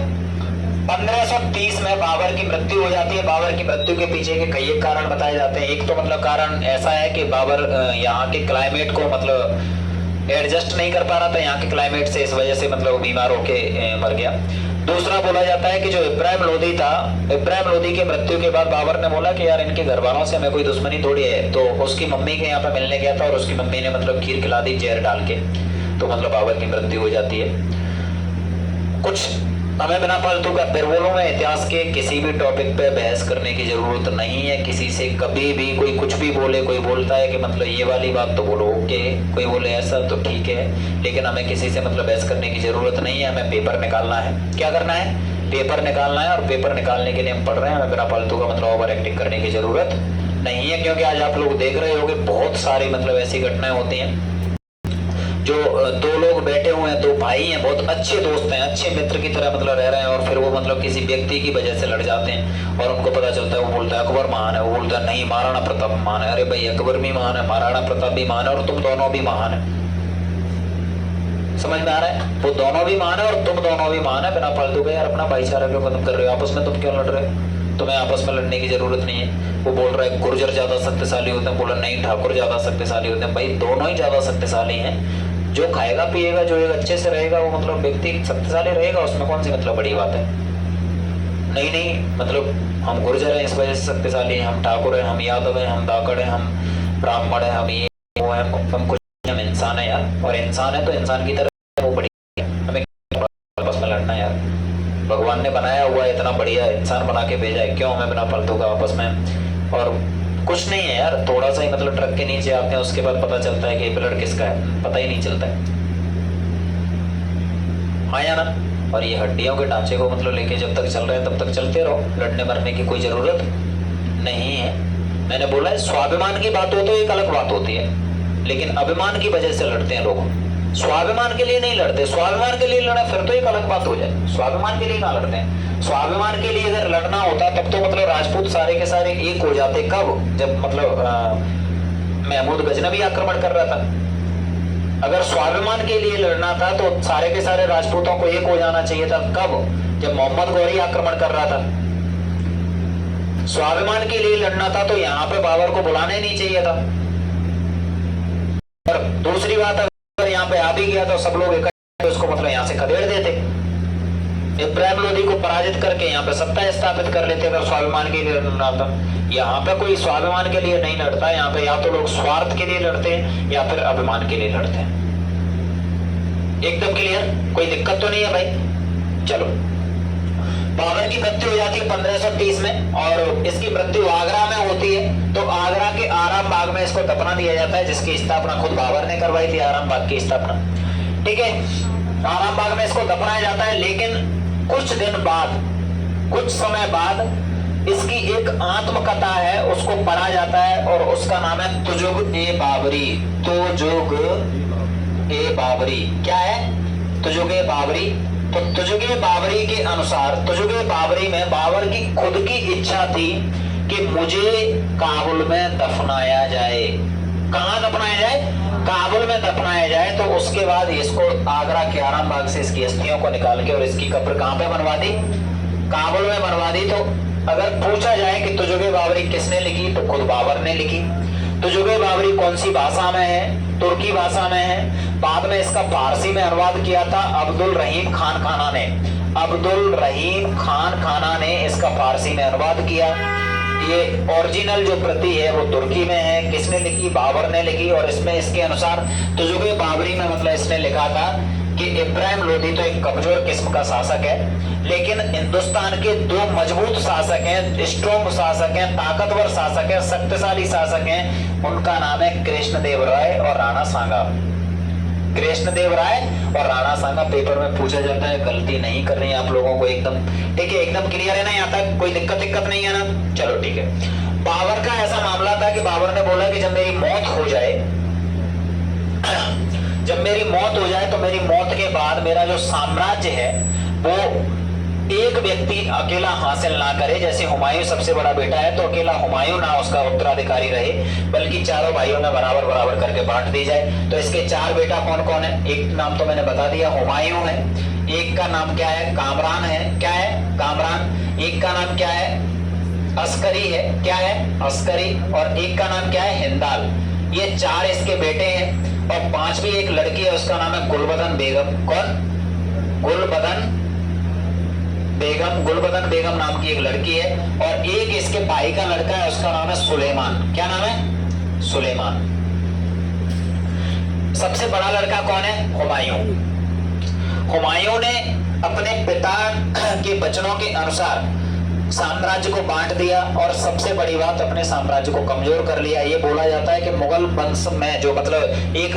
1530 में बाबर की मृत्यु हो जाती है। बाबर की मृत्यु के पीछे के कई एक कारण बताए जाते हैं। एक तो मतलब कारण ऐसा है कि बाबर यहाँ के क्लाइमेट को मतलब एडजस्ट नहीं कर पा रहा था यहाँ के क्लाइमेट से, इस वजह से मतलब बीमार होके मर गया। दूसरा बोला जाता है कि जो इब्राहिम लोदी था, इब्राहिम लोदी की मृत्यु के बाद बाबर ने बोला कि यार इनके घर वालों से हमें कोई दुश्मनी थोड़ी है। तो उसकी मम्मी के यहाँ पे मिलने गया था और उसकी मम्मी ने मतलब खीर खिला दी जहर डाल के, तो मतलब बाबर की मृत्यु हो जाती है। कुछ हमें बिना फालतू का फिर बोलूं मैं, इतिहास के किसी भी टॉपिक पे बहस करने की जरूरत नहीं है। किसी से कभी भी कोई कुछ भी बोले, कोई बोलता है कि मतलब ये वाली बात तो बोलो ओके, कोई बोले ऐसा तो ठीक है, लेकिन हमें किसी से मतलब बहस करने की जरूरत नहीं है। हमें पेपर निकालना है। क्या करना है? पेपर निकालना है और पेपर निकालने के लिए हम पढ़ रहे हैं। हमें बिना फालतू का मतलब ओवर एक्टिंग करने की जरूरत नहीं है, क्योंकि आज आप लोग देख रहे होंगे बहुत सारी मतलब ऐसी घटनाएं होती हैं। जो 2 लोग बैठे हुए हैं, 2 भाई हैं, बहुत अच्छे दोस्त हैं, अच्छे मित्र की तरह मतलब रह रहे हैं और फिर वो मतलब किसी व्यक्ति की वजह से लड़ जाते हैं और उनको पता चलता है, वो बोलता है अकबर महान है, वो बोलता है नहीं महाराणा प्रताप महान है। अरे भाई अकबर भी महान है, महाराणा प्रताप भी महान है और तुम दोनों भी महान है। समझ में आ रहा है? वो दोनों भी महान है और तुम दोनों भी महान है। बिना फालतू का यार अपना भाईचारा क्यों खत्म कर रहे हो? आपस में तुम क्यों लड़ रहे हो? तुम्हें आपस में लड़ने की जरूरत नहीं है। वो बोल रहा है गुर्जर ज्यादा शक्तिशाली होते हैं, बोला नहीं ठाकुर ज्यादा शक्तिशाली होते हैं। भाई दोनों ही ज्यादा शक्तिशाली हैं। जो खाएगा पिएगा, जो एक अच्छे से रहेगा वो मतलब व्यक्ति शक्तिशाली रहेगा, उसमें कौन सी मतलब बड़ी बात है? नहीं नहीं मतलब हम गुर्जर हैं इस वजह से शक्तिशाली हैं, हम ठाकुर हैं, हम यादव हैं, हम दाकड़ हैं, हम ब्राह्मण हैं, हम ये वो है, हम कुछ, हम इंसान है यार। और इंसान है तो इंसान की तरह वो बड़ी है। हमें आपस में लड़ना है यार? भगवान ने बनाया हुआ इतना बढ़िया इंसान बना के भेजा है, क्यों हमें बिना फालतू का आपस में? और कुछ नहीं है यार, थोड़ा सा ही मतलब ट्रक के नीचे आते हैं, उसके बाद पता चलता है कि ब्लड किसका है, पता ही नहीं चलता है। हाँ या ना? और ये हड्डियों के ढांचे को मतलब लेके जब तक चल रहे हैं तब तक चलते रहो, लड़ने मरने की कोई जरूरत नहीं है। मैंने बोला है स्वाभिमान की बात हो तो एक अलग बात होती है, लेकिन अभिमान की वजह से लड़ते हैं लोग। स्वाभिमान के लिए नहीं लड़ते। स्वाभिमान के लिए लड़े फिर तो एक अलग बात हो जाए। स्वाभिमान के लिए कहाँ लड़ते हैं? स्वाभिमान के लिए अगर लड़ना होता तब तो मतलब राजपूत सारे के सारे एक हो जाते। कब? जब मतलब महमूद गजनवी आक्रमण कर रहा था। अगर स्वाभिमान के लिए लड़ना था तो सारे के सारे राजपूतों को एक हो जाना चाहिए था। कब? जब मोहम्मद गौरी आक्रमण कर रहा था। स्वाभिमान के लिए लड़ना था तो यहाँ पे बाबर को बुलाना ही नहीं चाहिए था। और दूसरी बात, अगर यहाँ पे आ भी गया तो सब लोग इकट्ठे उसको मतलब यहाँ से खदेड़ देते। इब्राहिम लोदी को पराजित करके यहाँ पे सत्ता स्थापित कर लेते अगर स्वाभिमान के लिए लड़ना था। यहाँ पे कोई स्वाभिमान के लिए नहीं लड़ता। यहाँ पे या तो लोग स्वार्थ के लिए लड़ते हैं या फिर अभिमान के लिए लड़ते हैं। एकदम क्लियर? कोई दिक्कत तो नहीं है भाई? चलो, बाबर की मृत्यु हो जाती है 1530 में और इसकी मृत्यु आगरा में होती है। तो आगरा के आराम बाग में इसको दफना दिया जाता है, जिसकी स्थापना खुद बाबर ने करवाई थी, आराम बाग की स्थापना। ठीक है, आराम बाग में इसको दफनाया जाता है। लेकिन कुछ दिन बाद, कुछ समय बाद इसकी एक आत्मकथा है, उसको पढ़ा जाता है और उसका नाम है तुजुग ए बाबरी। तुजुग ए बाबरी क्या है? तुजुग-ए बाबरी। तो तुजुग-ए बाबरी के अनुसार तुजुग-ए बाबरी में बाबर की खुद की इच्छा थी कि मुझे काबुल में दफनाया जाए। कहां दफनाया जाए? काबुल में दफनाया जाए। तो उसके बाद इसको आगरा के आरामबाग से इसकी अस्थियों को निकाल के और इसकी कब्र कहां पे बनवा दी? काबुल में बनवा दी। तो अगर पूछा जाए कि तुजुग-ए बाबरी किसने लिखी, तो खुद बाबर ने लिखी। तुजुग-ए बाबरी कौन सी भाषा में है? तुर्की भाषा में है। बाद में इसका फारसी में अनुवाद किया था अब्दुल रहीम खान खाना ने। अब्दुल रहीम खान खाना ने इसका फारसी में अनुवाद किया। ये ओरिजिनल जो प्रति है वो तुर्की में है। किसने लिखी? बाबर ने लिखी। और इसमें इसके अनुसार तुजुग-ए बाबरी में मतलब इसने लिखा था कि इब्राहिम लोदी तो एक कमजोर किस्म का शासक है, लेकिन हिंदुस्तान के दो मजबूत शासक हैं, स्ट्रॉन्ग शासक हैं, ताकतवर शासक हैं, शक्तिशाली शासक हैं। उनका नाम है कृष्णदेव राय और राणा सांगा। कृष्णदेव राय और राणा सांगा पेपर में पूछा जाता है, गलती नहीं कर रही आप लोगों को एकदम ठीक है, एकदम क्लियर है ना? यहाँ तक कोई दिक्कत नहीं है ना? चलो ठीक है। बाबर का ऐसा मामला था कि बाबर ने बोला कि जब मेरी मौत हो जाए तो मेरी मौत के बाद मेरा जो साम्राज्य है वो एक व्यक्ति अकेला हासिल ना करे। जैसे हुमायूं सबसे बड़ा बेटा है तो अकेला हुमायूं ना उसका उत्तराधिकारी रहे, बल्कि चारों भाइयों में बराबर बराबर करके बांट दी जाए। तो इसके चार बेटा कौन कौन है? एक नाम तो मैंने बता दिया, हुमायूं है। एक का नाम क्या है? कामरान है। क्या है? कामरान। एक का नाम क्या है? अस्करी है। क्या है? अस्करी। और एक का नाम क्या है? हिंदाल। ये चार इसके बेटे हैं। और पांचवी एक लड़की है, उसका नाम है गुलबदन बेगम। कौन? गुलबदन बेगम नाम की एक लड़की है। और एक इसके भाई का लड़का है, उसका नाम है सुलेमान। क्या नाम है? सुलेमान। सबसे बड़ा लड़का कौन है? हुमायूं। हुमायूं ने अपने पिता के वचनों के अनुसार साम्राज्य को बांट दिया और सबसे बड़ी बात अपने साम्राज्य को कमजोर कर लिया। ये बोला जाता है कि मुगल वंश में जो मतलब एक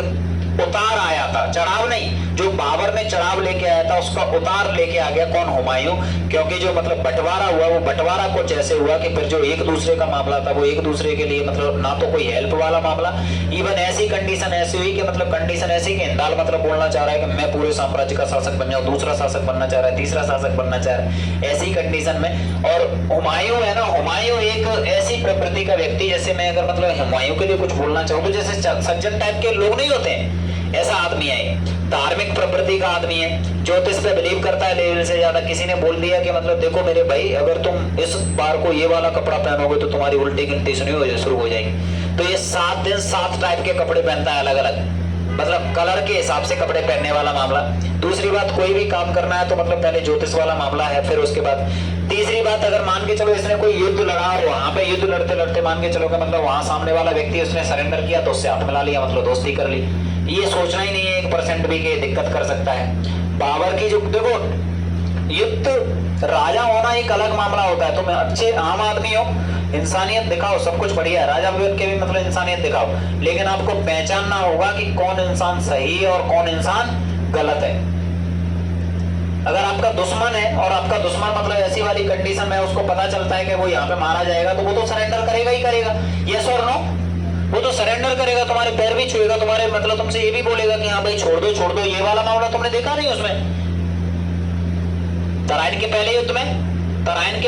उतार आया था, चढ़ाव नहीं, जो बाबर ने चढ़ाव लेके आया था उसका उतार लेके आ गया कौन? हुमायूं। क्योंकि जो मतलब बंटवारा हुआ वो बंटवारा कुछ ऐसे हुआ कि फिर जो एक दूसरे का मामला था वो एक दूसरे के लिए मतलब ना तो कोई हेल्प वाला मामला, इवन ऐसी कंडीशन ऐसी हुई कि मतलब कंडीशन ऐसी कि हिंदाल मतलब बोलना चाह रहा है कि मैं पूरे साम्राज्य का शासक बन जाऊं, दूसरा शासक बनना चाह रहा है, तीसरा शासक बनना चाह रहा है, ऐसी कंडीशन में। और हुमायूं है ना, हुमायूं एक ऐसी प्रकृति का व्यक्ति, जैसे मैं अगर मतलब हुमायूं के लिए कुछ बोलना चाहूँ तो जैसे सज्जन टाइप के लोग नहीं होते हैं, ऐसा आदमी है। धार्मिक प्रवृत्ति का आदमी है, ज्योतिष पे बिलीव करता है लेवल से ज्यादा। किसी ने बोल दिया कि मतलब देखो मेरे भाई, अगर तुम इस बार को ये वाला कपड़ा पहनोगे तो तुम्हारी उल्टी गिनती शुरू हो जाएगी। तो ये 7 दिन 7 टाइप के कपड़े पहनता है, अलग अलग मतलब कलर के हिसाब से कपड़े पहनने वाला मामला। दूसरी बात, कोई भी काम करना है तो मतलब पहले ज्योतिष वाला मामला है, फिर उसके बाद तीसरी बात, अगर मान के चलो इसने कोई युद्ध लड़ा और वहां पे युद्ध लड़ते लड़ते मान के चलो कि मतलब वहां सामने वाला व्यक्ति उसने सरेंडर किया तो उससे हाथ मिला लिया, मतलब दोस्ती कर ली। ये सोचना ही नहीं है 1% भी कि दिक्कत कर सकता है। बाबर की जो देखो, युद्ध राजा होना एक अलग मामला होता है। तुम अच्छे आम आदमी हो, इंसानियत दिखाओ, सब कुछ बढ़िया है, राजा बन के भी मतलब इंसानियत दिखाओ, लेकिन आपको पहचानना होगा कि कौन इंसान सही है और कौन इंसान गलत है। अगर आपका दुश्मन है और आपका दुश्मन मतलब ऐसी वाली कंडीशन में उसको पता चलता है कि वो यहाँ पे मारा जाएगा तो वो तो सरेंडर करेगा ही करेगा। यस और नो? वो तो सरेंडर करेगा, तुम्हारे पैर भी छुएगा, तुम्हारे मतलब तुमसे ये भी बोलेगा कि हाँ भाई छोड़ दो। ये वाला मामला तुमने देखा नहीं उसमें? तराइन के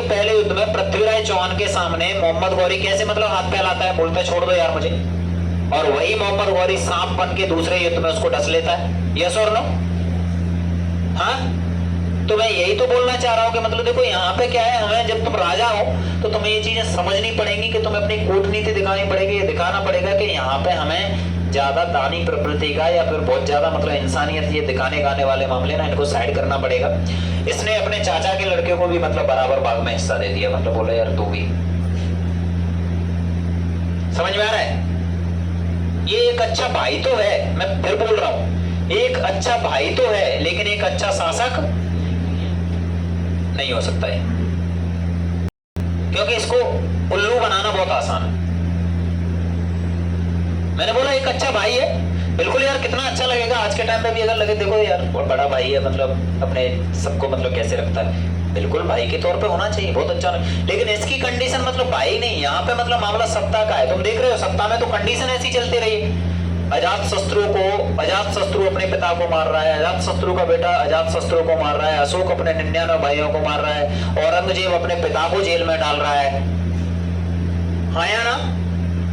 पहले युद्ध में पृथ्वीराज चौहान के सामने मोहम्मद गौरी कैसे मतलब हाथ फैलाता है, बोलता है छोड़ दो यार मुझे, और वही मोहम्मद गौरी सांप बन के दूसरे युद्ध में उसको डस लेता है। यस और नो? हाँ, तो मैं यही तो बोलना चाह रहा हूं कि मतलब देखो यहाँ पे क्या है, हमें जब तुम राजा हो तो तुम्हें ये चीजें समझनी पड़ेंगी कि तुम्हें अपनी कूटनीति दिखानी पड़ेगी। ये दिखाना पड़ेगा कि यहाँ पे हमें ज्यादा दानी प्रवृत्ति का या फिर बहुत ज्यादा मतलब इंसानियत ये दिखाने गाने वाले मामले ना, इनको साइड करना पड़ेगा। इसने अपने चाचा के लड़के को भी मतलब बराबर भाग में हिस्सा दे दिया, मतलब बोला यार तू भी। समझ में आ रहा है? ये एक अच्छा भाई तो है, मैं फिर बोल रहा हूं, एक अच्छा भाई तो है, लेकिन एक अच्छा शासक नहीं हो सकता है, क्योंकि इसको उल्लू बनाना बहुत आसान है। मैंने बोला एक अच्छा भाई है, बिल्कुल यार, कितना अच्छा लगेगा आज के टाइम पे भी अगर लगे देखो यार बहुत बड़ा भाई है, मतलब अपने सबको मतलब कैसे रखता है, बिल्कुल भाई के तौर पे होना चाहिए, बहुत अच्छा। लेकिन इसकी कंडीशन मतलब भाई नहीं, यहाँ पे मतलब मामला सत्ता का है। तुम देख रहे हो सत्ता में तो कंडीशन ऐसी चलती रही है, अजातशत्रु अपने पिता को मार रहा है, अजातशत्रु का बेटा अजातशत्रु को मार रहा है, अशोक अपने 99 भाइयों को मार रहा है, औरंगजेब अपने पिता को जेल में डाल रहा है। हाँ या ना?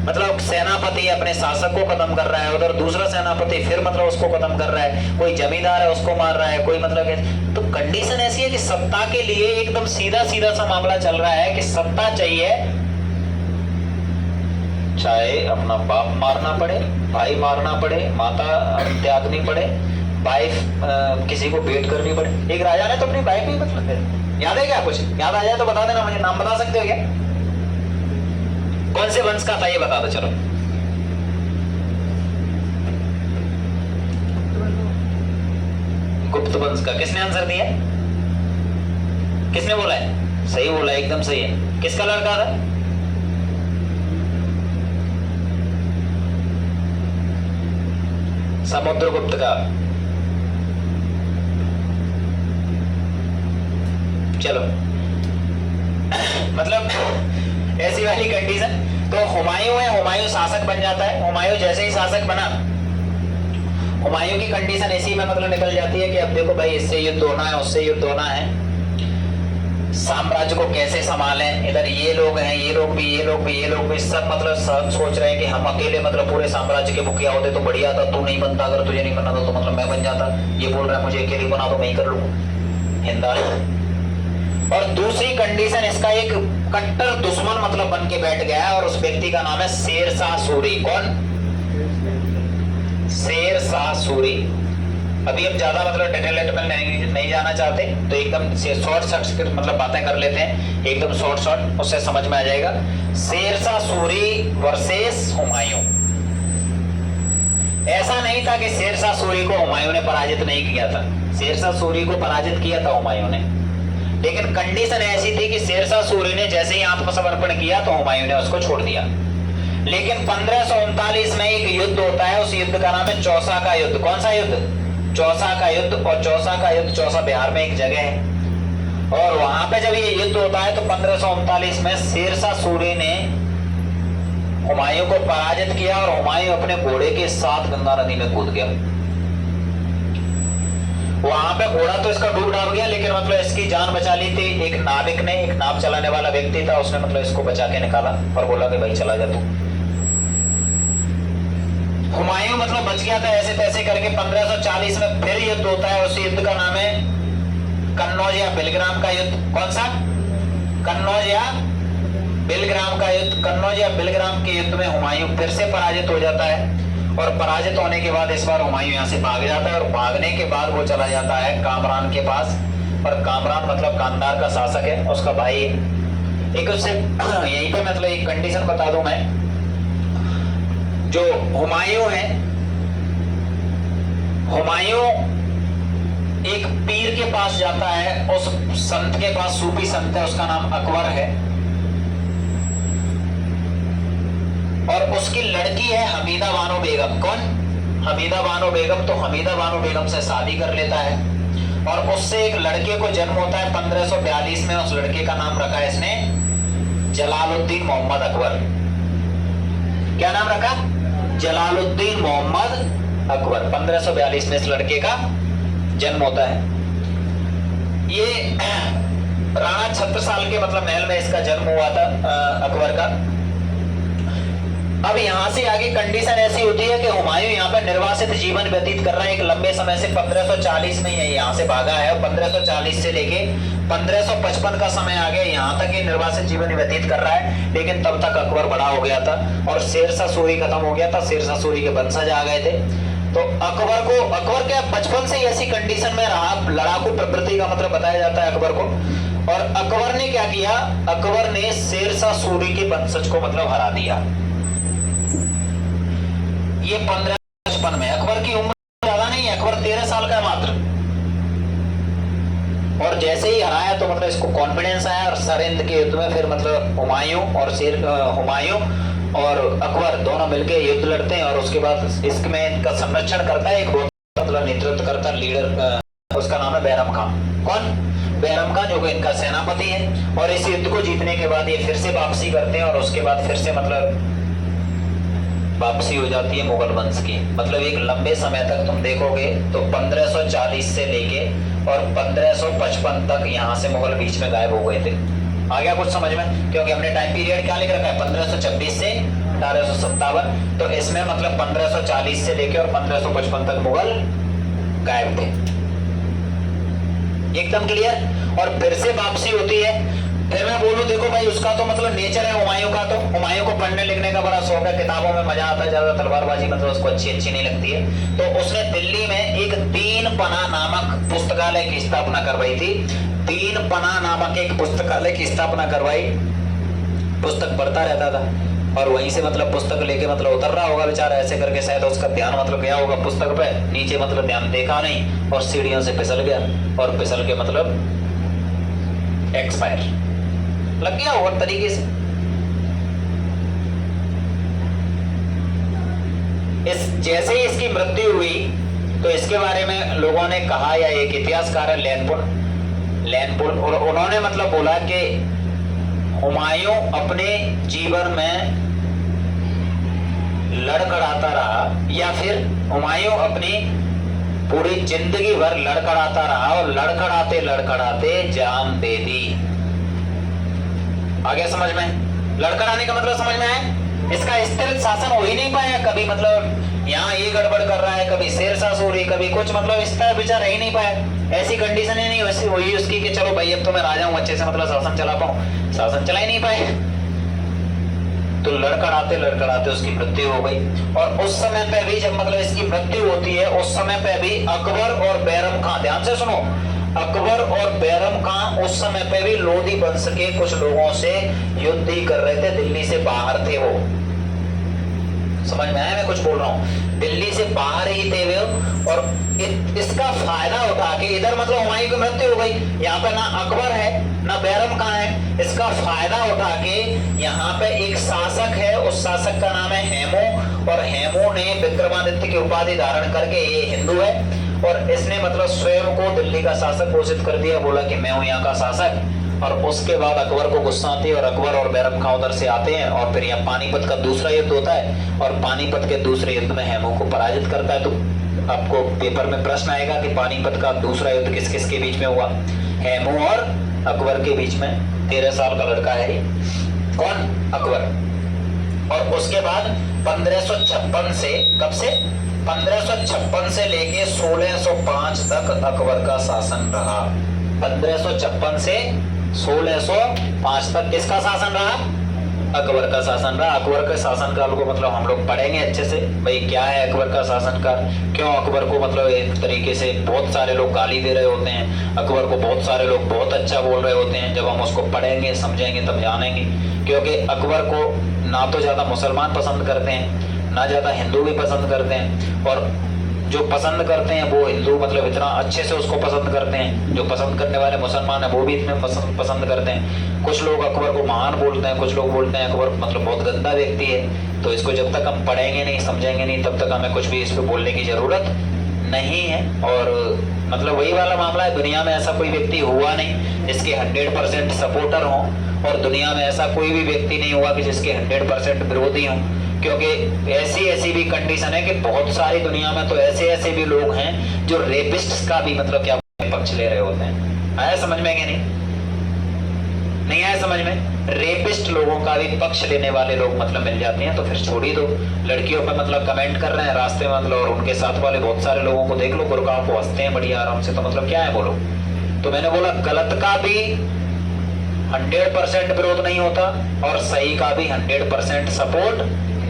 मतलब सेनापति अपने शासक को खत्म कर रहा है, उधर दूसरा सेनापति फिर मतलब उसको खत्म कर रहा है, कोई जमींदार है उसको मार रहा है, कोई मतलब। तो कंडीशन ऐसी है कि सत्ता के लिए एकदम सीधा सीधा सा मामला चल रहा है कि सत्ता चाहिए, चाहे अपना बाप मारना पड़े, भाई मारना पड़े, माता त्यागनी पड़े, वाइफ किसी को भेंट करनी पड़े। एक राजा ने तो अपनी वाइफ ही मतलब, याद है क्या? कुछ याद आ जाए तो बता देना मुझे, नाम बता सकते हो क्या? कौन से वंश का था ये बता दो चलो। गुप्त वंश का। किसने आंसर दिया? किसने बोला है? सही बोला, एकदम सही है। किसका लड़का था? समुद्रगुप्त का। चलो मतलब ऐसी वाली कंडीशन। तो हुमायूं है, हुमायूं शासक बन जाता है। हुमायूं जैसे ही शासक बना, हुमायूं की कंडीशन ऐसी में मतलब निकल जाती है कि अब देखो भाई, इससे युद्ध होना है, उससे युद्ध होना है, साम्राज्य को कैसे संभालें। इधर ये लोग हैं, ये लोग भी, ये लोग भी, ये लोग भी, सब मतलब सब सोच रहे हैं कि हम अकेले मतलब पूरे साम्राज्य के मुखिया होते तो बढ़िया था, तू नहीं बनता, अगर तुझे नहीं बनना था तो मतलब मैं बन जाता। ये बोल रहा है मुझे अकेले बना दो, मैं ही कर लूं हिंदा। और दूसरी कंडीशन, इसका एक कट्टर दुश्मन मतलब बन के बैठ गया है, और उस व्यक्ति का नाम है शेरशाह सूरी। कौन? शेरशाह सूरी। अभी हम ज्यादा मतलब डिटेल में नहीं जाना चाहते, तो एकदम शॉर्ट मतलब बातें कर लेते हैं, एकदम शॉर्ट उससे समझ में आ जाएगा। शेरशाह सूरी वर्सेस हुमायूं। ऐसा नहीं था कि शेरशाह सूरी को हुमायूं ने पराजित नहीं किया था, शेरशाह सूरी को पराजित किया था हुमायूं ने, लेकिन कंडीशन ऐसी थी कि शेरशाह सूरी ने जैसे ही आत्मसमर्पण किया तो हुमायूं ने उसको छोड़ दिया। लेकिन 1539 में एक युद्ध होता है, उस युद्ध का नाम है चौसा का युद्ध। कौन सा युद्ध? चौसा का युद्ध। और चौसा का युद्ध, चौसा बिहार में एक जगह है, और वहां पे जब ये युद्ध होता है तो 1539 में शेरशाह सूरी ने हुमायूं को पराजित किया, और हुमायूं अपने घोड़े के साथ गंगा नदी में कूद गया। वहां पे घोड़ा तो इसका डूब डाब गया, लेकिन मतलब इसकी जान बचा ली थी एक नाविक ने, एक नाव चलाने वाला व्यक्ति था, उसने मतलब इसको बचा के निकाला और बोला कि भाई चला जा तू। हुमायूं मतलब बच गया था ऐसे तैसे करके। 1540 में फिर युद्ध होता है, उस युद्ध का नाम है कन्नौज या बिलग्राम का युद्ध। कौन सा? कन्नौज या बिलग्राम का युद्ध। कन्नौज या बिलग्राम के युद्ध में हुमायूं फिर से पराजित हो जाता है, और पराजित होने के बाद इस बार हुमायूं यहाँ से भाग जाता है, और भागने के बाद वो चला जाता है कामरान के पास। और कामरान मतलब कांधार का शासक है, उसका भाई है। एक उससे यहीं पे मतलब एक कंडीशन बता दूं मैं, जो हुमायूं है, हुमायूं एक पीर के पास जाता है, उस संत के पास, सूफी संत है, उसका नाम अकबर है, और उसकी लड़की है हमीदा बानो बेगम। कौन? हमीदा बानो बेगम। तो हमीदा बानो बेगम से शादी कर लेता है, और उससे एक लड़के को जन्म होता है 1542 में। उस लड़के का नाम रखा है इसने जलालुद्दीन मोहम्मद अकबर। क्या नाम रखा? जलालुद्दीन मोहम्मद अकबर। 1542 में इस लड़के का जन्म होता है। ये राणा छत्रसाल के मतलब महल में इसका जन्म हुआ था अकबर का। अब यहाँ से आगे कंडीशन ऐसी होती है कि हुमायूं यहाँ पर निर्वासित जीवन व्यतीत कर रहा है एक लंबे समय से। 1540 में यहाँ से भागा है, 1540 से लेके 1555 का समय आ गया, यहाँ तक ये निर्वासित जीवन व्यतीत कर रहा है। लेकिन तब तक अकबर बड़ा हो गया था और शेरशाह सूरी खत्म हो गया था, शेरशाह सूरी के वंशज आ गए थे। तो अकबर क्या बचपन से ही ऐसी कंडीशन में रहा, लड़ाकू प्रवृत्ति का मतलब बताया जाता है अकबर को। और अकबर ने क्या किया? अकबर ने शेरशाह सूरी के वंशज को मतलब हरा दिया। ये 1555 में। अकबर की उम्र ज्यादा नहीं है, अकबर 13 साल का है मात्र। और जैसे ही हराया तो मतलब इसको कॉन्फिडेंस आया, और सरिंद के युद्ध में फिर मतलब हुमायूं और अकबर दोनों मिलके युद्ध लड़ते हैं। और उसके बाद इसमें इनका संरक्षण करता है एक मतलब नेतृत्व करता लीडर, उसका नाम है बैरम खां। कौन? बैरम खां, जो कि इनका सेनापति है। और इस युद्ध को जीतने के बाद ये फिर से वापसी करते हैं, और उसके बाद फिर से मतलब वापसी हो जाती है मुगल वंश की। मतलब एक लंबे समय तक तुम देखोगे तो 1540 से लेके और 1555 तक यहाँ से मुगल बीच में गायब हो गए थे। आ गया कुछ समझ में? क्योंकि हमने टाइम पीरियड क्या लिख रखा है, 1526 से 1857, तो इसमें मतलब 1540 से लेके और 1555 तक मुगल गायब थे। एकदम क्लियर। और फिर से वापसी होती है। फिर मैं बोलूं देखो भाई उसका तो मतलब नेचर है हुमायूं का, तो हुमायूं को पढ़ने लिखने का बड़ा शौक है, किताबों में मजा आता है, ज्यादा तलवारबाजी मतलब उसको अच्छी नहीं लगती है। तो उसने दिल्ली में एक 3 पना नामक पुस्तकालय की स्थापना करवाई थी। 3 पना नामक एक पुस्तकालय की स्थापना करवाई। पुस्तक पढ़ता रहता था और वहीं से मतलब पुस्तक लेके मतलब उतर रहा होगा बेचारा, ऐसे करके शायद उसका ध्यान मतलब गया होगा पुस्तक पे, नीचे मतलब ध्यान देखा नहीं और सीढ़ियों से फिसल गया और फिसल के मतलब एक्सपायर लग गया और तरीके से। जैसे ही इसकी मृत्यु हुई तो इसके बारे में लोगों ने कहा, या एक इतिहासकार है लैनपुल, और उन्होंने मतलब बोला कि हुमायूं अपने जीवन में लड़खड़ाता रहा, या फिर हुमायूं अपनी पूरी जिंदगी भर लड़खड़ाता रहा और लड़खड़ाते लड़खड़ाते जान दे दी। आगे समझ में? लड़खड़ाने का मतलब समझ में है? इसका स्थिर शासन हो ही नहीं पाया कभी, मतलब यहाँ ये गड़बड़ कर रहा है, कभी शेरशाह हो रही, कभी कुछ, मतलब इस तरह विचार रह ही नहीं पाया। ऐसी कंडीशन ही नहीं वैसी हुई उसकी कि चलो भाई अब तो मैं राजा हूँ, अच्छे से मतलब शासन चला पाऊं, शासन चला ही नहीं पाए। तो लड़खड़ाते लड़खड़ाते उसकी मृत्यु हो गई। और उस समय पे भी जब मतलब इसकी मृत्यु होती है, उस समय पे भी अकबर और बैरम खां, ध्यान से सुनो, अकबर और बैरम खां उस समय पे भी लोधी वंश के कुछ लोगों से युद्ध ही कर रहे थे, दिल्ली से बाहर थे वो। समझ में आया मैं कुछ बोल रहा हूँ? दिल्ली से बाहर ही थे वे, और इसका फायदा उठा के इधर मतलब हुमायूं की मृत्यु हो गई, यहाँ पे ना अकबर है ना बैरम खां है, इसका फायदा उठा के यहाँ पे एक शासक है, उस शासक का नाम है हेमू, और हेमू ने विक्रमादित्य की उपाधि धारण करके, ये हिंदू है, और इसने मतलब स्वयं को दिल्ली का शासक घोषित कर दिया, बोला कि मैं हूँ यहाँ का शासक। और उसके बाद अकबर को गुस्सा आती है और अकबर और बैरम खां उधर से आते हैं, और फिर यहाँ पानीपत का दूसरा युद्ध होता है, और पानीपत के दूसरे युद्ध में हेमू को पराजित करता है। तो आपको पेपर में प्रश्न आएगा कि पानीपत का दूसरा युद्ध किस किस के बीच में हुआ? हेमू और अकबर के बीच में। 13 साल का लड़का है कौन? अकबर। और उसके बाद 1556 से, कब से? 1556 से लेके 1605 तक अकबर का शासन रहा। 1556 से 1605 तक किसका शासन रहा? अकबर का शासन रहा। अकबर के शासनकाल को मतलब हम लोग पढ़ेंगे अच्छे से, भाई क्या है अकबर का शासनकाल, क्यों अकबर को मतलब एक तरीके से बहुत सारे लोग गाली दे रहे होते हैं, अकबर को बहुत सारे लोग बहुत अच्छा बोल रहे होते हैं। जब हम उसको पढ़ेंगे समझेंगे तब जानेंगे, क्योंकि अकबर को ना तो ज्यादा मुसलमान पसंद करते हैं, ना ज्यादा हिंदू भी पसंद करते हैं, और जो पसंद करते हैं वो हिंदू मतलब इतना अच्छे से उसको पसंद करते हैं, जो पसंद करने वाले मुसलमान है वो भी इतने पसंद करते हैं। कुछ लोग अकबर को महान बोलते हैं, कुछ लोग बोलते हैं अकबर मतलब बहुत गंदा व्यक्ति है। तो इसको जब तक हम पढ़ेंगे नहीं समझेंगे नहीं तब तक हमें कुछ भी इस पर बोलने की जरूरत नहीं है। और मतलब वही वाला मामला है, दुनिया में ऐसा कोई व्यक्ति हुआ नहीं जिसके 100% सपोर्टर हो, और दुनिया में ऐसा कोई भी व्यक्ति नहीं हुआ कि जिसके 100% विरोधी हो, क्योंकि ऐसी भी कंडीशन है कि बहुत सारी दुनिया में तो ऐसे भी लोग हैं जो रेपिस्ट का भी मतलब क्या पक्ष ले रहे होते हैं। आया समझ में कि नहीं आया समझ में? रेपिस्ट लोगों का भी पक्ष लेने वाले लोग मतलब मिल जाते हैं। तो फिर छोड़ ही दो। लड़कियों पे मतलब कमेंट कर रहे हैं रास्ते में मतलब, और उनके साथ वाले बहुत सारे लोगों को देख लो, गुरगांव को हंसते हैं बढ़िया आराम से, तो मतलब क्या है बोलो। तो मैंने बोला गलत का भी 100% विरोध नहीं होता और सही का भी 100% सपोर्ट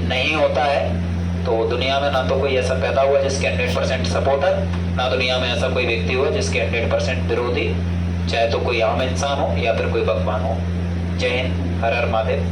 नहीं होता है। तो दुनिया में ना तो कोई ऐसा पैदा हुआ जिसके 100% सपोर्टर, ना दुनिया में ऐसा कोई व्यक्ति हुआ जिसके 100% विरोधी, चाहे तो कोई आम इंसान हो या फिर कोई भगवान हो। जय हिंद, हर हर महादेव।